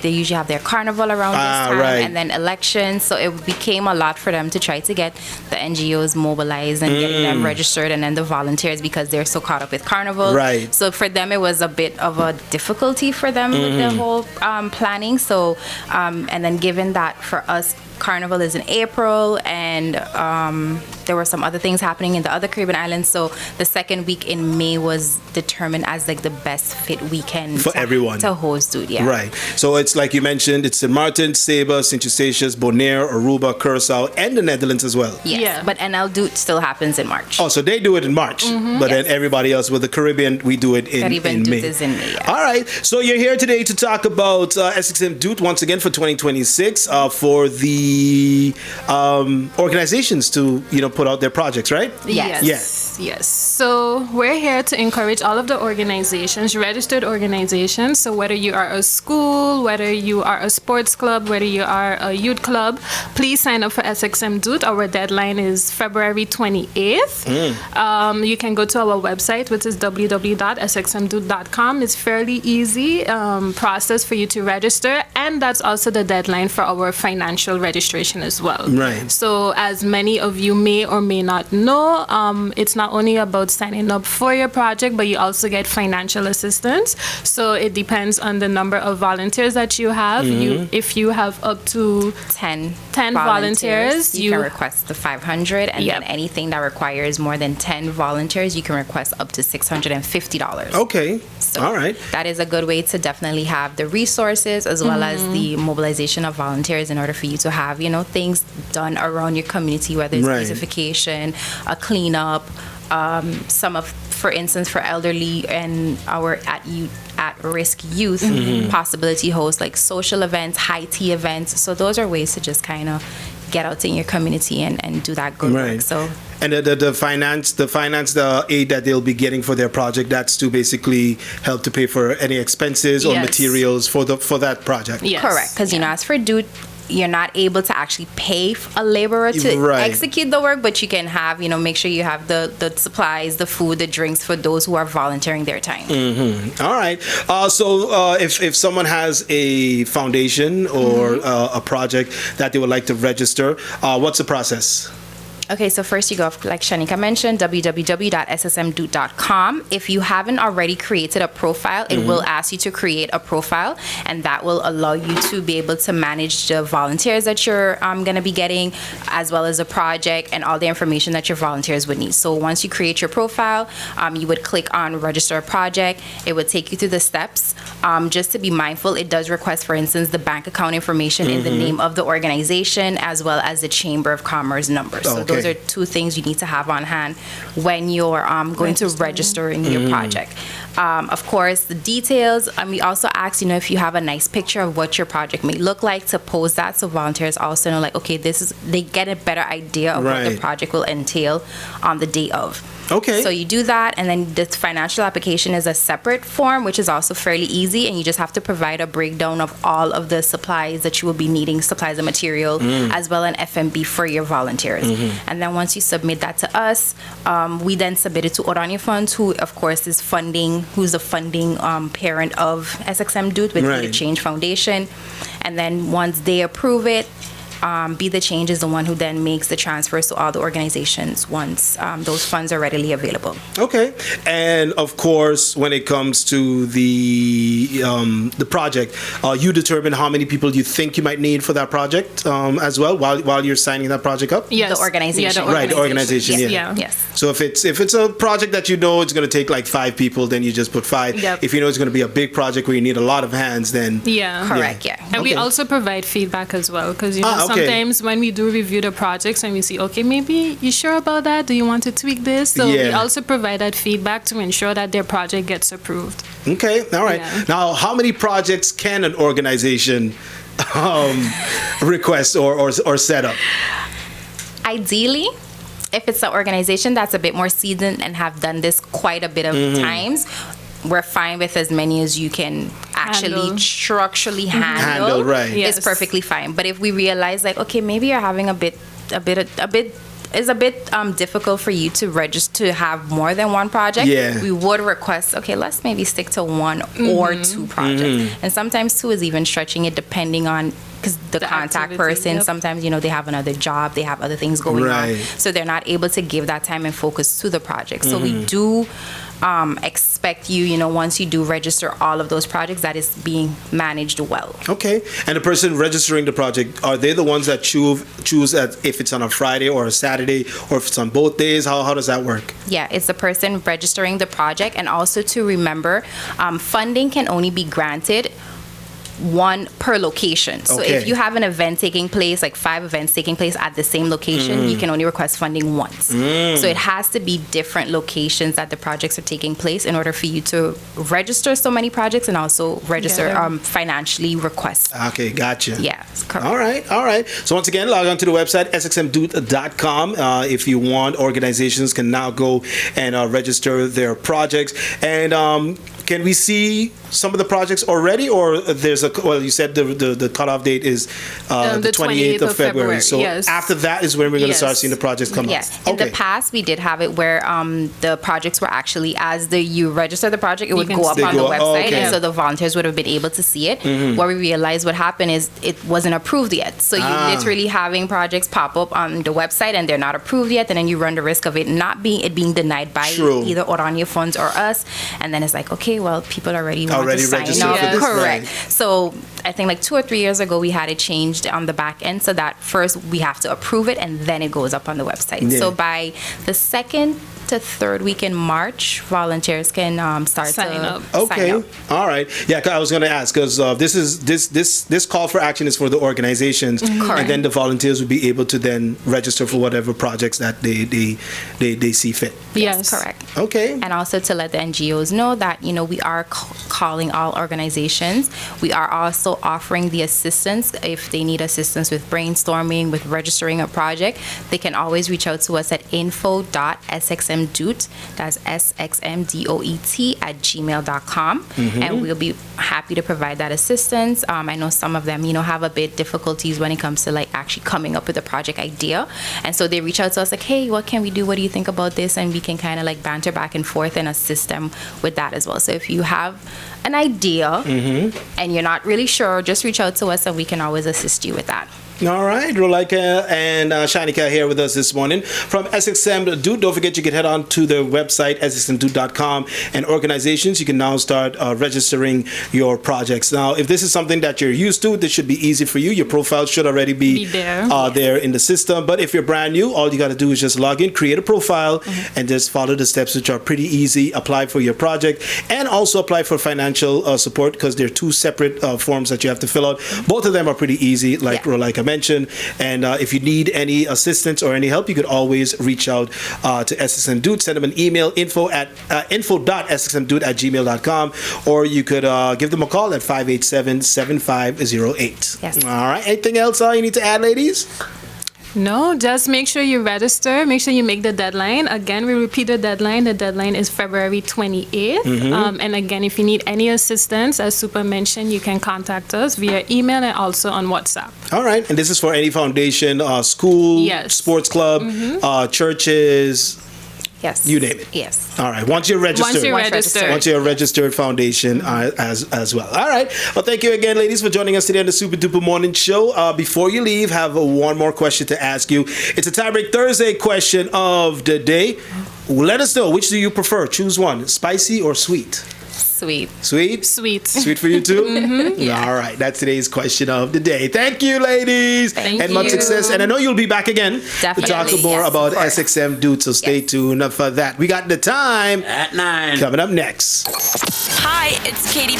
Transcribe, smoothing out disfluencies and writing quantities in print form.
they usually have their carnival around this time, right. and then elections. So it became a lot for them to try to get the NGOs mobilized and getting them registered, and then the volunteers, because they're so caught up with carnival. Right. So for them, it was a bit of a difficulty for them with the whole planning. So, and then given that for us, Carnival is in April, and there were some other things happening in the other Caribbean islands. So the second week in May was determined as like the best fit weekend for everyone to host Doet. Yeah. Right. So it's like you mentioned, it's St.Maarten, Saba, St. Eustatius, Bonaire, Aruba, Curacao, and the Netherlands as well. Yes. Yeah. But NL Doet still happens in March. Oh, so they do it in March, but then everybody else with the Caribbean, we do it in Caribbean May. Doet is in May. Yeah. All right. So you're here today to talk about SXM Doet once again for 2026 for the organizations to put out their projects, right? Yes. So we're here to encourage all of the organizations, registered organizations. So whether you are a school, whether you are a sports club, whether you are a youth club, please sign up for SXM Doet. Our deadline is February 28th. You can go to our website, which is www.sxmdoet.com. It's fairly easy process for you to register, and that's also the deadline for our financial registration as well. Right. So as many of you may or may not know, it's not only about signing up for your project, but you also get financial assistance. So it depends on the number of volunteers that you have. If you have up to 10 volunteers, you can request the 500, and then anything that requires more than 10 volunteers, you can request up to $650. Okay. So all right. That is a good way to definitely have the resources as well as the mobilization of volunteers in order for you to have, things done around your community, whether it's beautification, a cleanup, for instance, for elderly and our at-risk youth, possibility host like social events, high tea events. So those are ways to just kind of get out in your community and do that good work. So. And the finance, the aid that they'll be getting for their project, that's to basically help to pay for any expenses or materials for that project. Yes. Correct. Because as for Doet, you're not able to actually pay a laborer to execute the work, but you can have, make sure you have the supplies, the food, the drinks for those who are volunteering their time. All right. So if someone has a foundation or a project that they would like to register, what's the process? Okay, so first you go, like Shanika mentioned, www.ssmdoet.com. If you haven't already created a profile, it will ask you to create a profile, and that will allow you to be able to manage the volunteers that you're going to be getting, as well as the project and all the information that your volunteers would need. So once you create your profile, you would click on register a project. It would take you through the steps. Just to be mindful, it does request, for instance, the bank account information in the name of the organization, as well as the Chamber of Commerce number. So those are two things you need to have on hand when you're going to register in your project. Of course, the details. We also ask, if you have a nice picture of what your project may look like, to post that, so volunteers also know, they get a better idea of what the project will entail on the day of. Okay. So you do that, and then the financial application is a separate form, which is also fairly easy, and you just have to provide a breakdown of all of the supplies that you will be needing, supplies and material, as well as an FMB for your volunteers. And then once you submit that to us, we then submit it to Oranje Funds, who of course is who's the funding parent of SXM Doet with the Change Foundation. And then once they approve it, Be the Change is the one who then makes the transfers to all the organizations once those funds are readily available. Okay. And of course, when it comes to the project, you determine how many people you think you might need for that project as well while you're signing that project up? Yes. The organization. Yeah, Right, the organization, Yes. So if it's a project that it's going to take like 5 people, then you just put 5. Yep. If it's going to be a big project where you need a lot of hands, then... Correct, And we also provide feedback as well, because sometimes when we do review the projects and we see, okay, maybe you sure about that? Do you want to tweak this? So we also provide that feedback to ensure that their project gets approved. Okay, all right. Yeah. Now, how many projects can an organization request or set up? Ideally, if it's an organization that's a bit more seasoned and have done this quite a bit of times, we're fine with as many as you can actually structurally handle. Right. It's perfectly fine. But if we realize, like, okay, maybe you're having a bit is a bit difficult for you to register to have more than one project, Yeah. we would request, okay, let's maybe stick to one or two projects. And sometimes two is even stretching it depending on, because the contact activity, person, yep. sometimes, they have another job, they have other things going Right. on. So they're not able to give that time and focus to the project. So we do expect you, once you do register all of those projects, that is being managed well. Okay. And the person registering the project, are they the ones that choose if it's on a Friday or a Saturday, or if it's on both days? How does that work? Yeah, it's the person registering the project. And also to remember, funding can only be granted one per location. So Okay. if you have an event taking place, like 5 events taking place at the same location, you can only request funding once. So it has to be different locations that the projects are taking place in order for you to register so many projects and also register Yeah. Financially request. Okay, gotcha. Yes, correct. All right. So once again, log on to the website, sxmdoet.com. If you want, organizations can now go and register their projects. And can we see some of the projects already, or you said the cutoff date is the 28th of February. So yes. after that is when we're going to start Yes. seeing the projects come Yes. up. In the past, we did have it where the projects were actually, you register the project, it would can go up see on it. the They go- website, okay. and so the volunteers would have been able to see it. What we realized what happened is it wasn't approved yet. So you literally having projects pop up on the website and they're not approved yet, and then you run the risk of it being denied by True. either Orania Funds or us. And then it's like, okay, well, people already want Already to sign registered up. for this, Correct. right. So I think like 2 or 3 years ago, we had it changed on the back end so that first we have to approve it and then it goes up on the website. Yeah. So by the 2nd to 3rd week in March, volunteers can start Sign to up. Okay. sign up. All right. Yeah, 'cause I was going to ask because this call for action is for the organizations, and then the volunteers will be able to then register for whatever projects that they see fit. Yes. Correct. Okay. And also to let the NGOs know that, we are calling all organizations. We are also offering the assistance if they need assistance with brainstorming, with registering a project. They can always reach out to us at info.sxmdoet, that's SXMDOET and we'll be happy to provide that assistance. I know some of them, have a bit difficulties when it comes to like actually coming up with a project idea. And so they reach out to us like, hey, what can we do? What do you think about this? And we can kind of like banter back and forth and assist them with that as well. So if you have an idea and you're not really sure, just reach out to us and we can always assist you with that. All right, Rolika and Shanika here with us this morning from SXM Doet. Don't forget you can head on to the website, sxmdoet.com, and organizations, you can now start registering your projects. Now, if this is something that you're used to, this should be easy for you. Your profile should already be there. there in the system. But if you're brand new, all you got to do is just log in, create a profile, and just follow the steps, which are pretty easy. Apply for your project and also apply for financial support because they're 2 separate forms that you have to fill out. Both of them are pretty easy, like Rolika mentioned. And if you need any assistance or any help, you could always reach out to SXM Doet. Send them an email, info.sxmdoet@gmail.com, or you could give them a call at 587-7508. Yes. All right. Anything else you need to add, ladies? No, just make sure you register. Make sure you make the deadline. Again, we repeat the deadline. The deadline is February 28th. And again, if you need any assistance, as Super mentioned, you can contact us via email and also on WhatsApp. All right. And this is for any foundation, school, Yes. sports club, churches, Yes. you name it. Yes. All right. Once you're registered. Once you're a registered foundation as well. All right. Well, thank you again, ladies, for joining us today on the Super Duper Morning Show. Before you leave, have one more question to ask you. It's a Tiebreak Thursday question of the day. Let us know, which do you prefer? Choose one, spicy or sweet? Sweet. Sweet? Sweet. Sweet for you too? All right. That's today's question of the day. Thank you, ladies. Thank and much you. success. And I know you'll be back again Definitely. to talk more Yes, about of course. SXM Doet. So stay tuned for that. We got the time At 9. coming up next. Hi, it's Katy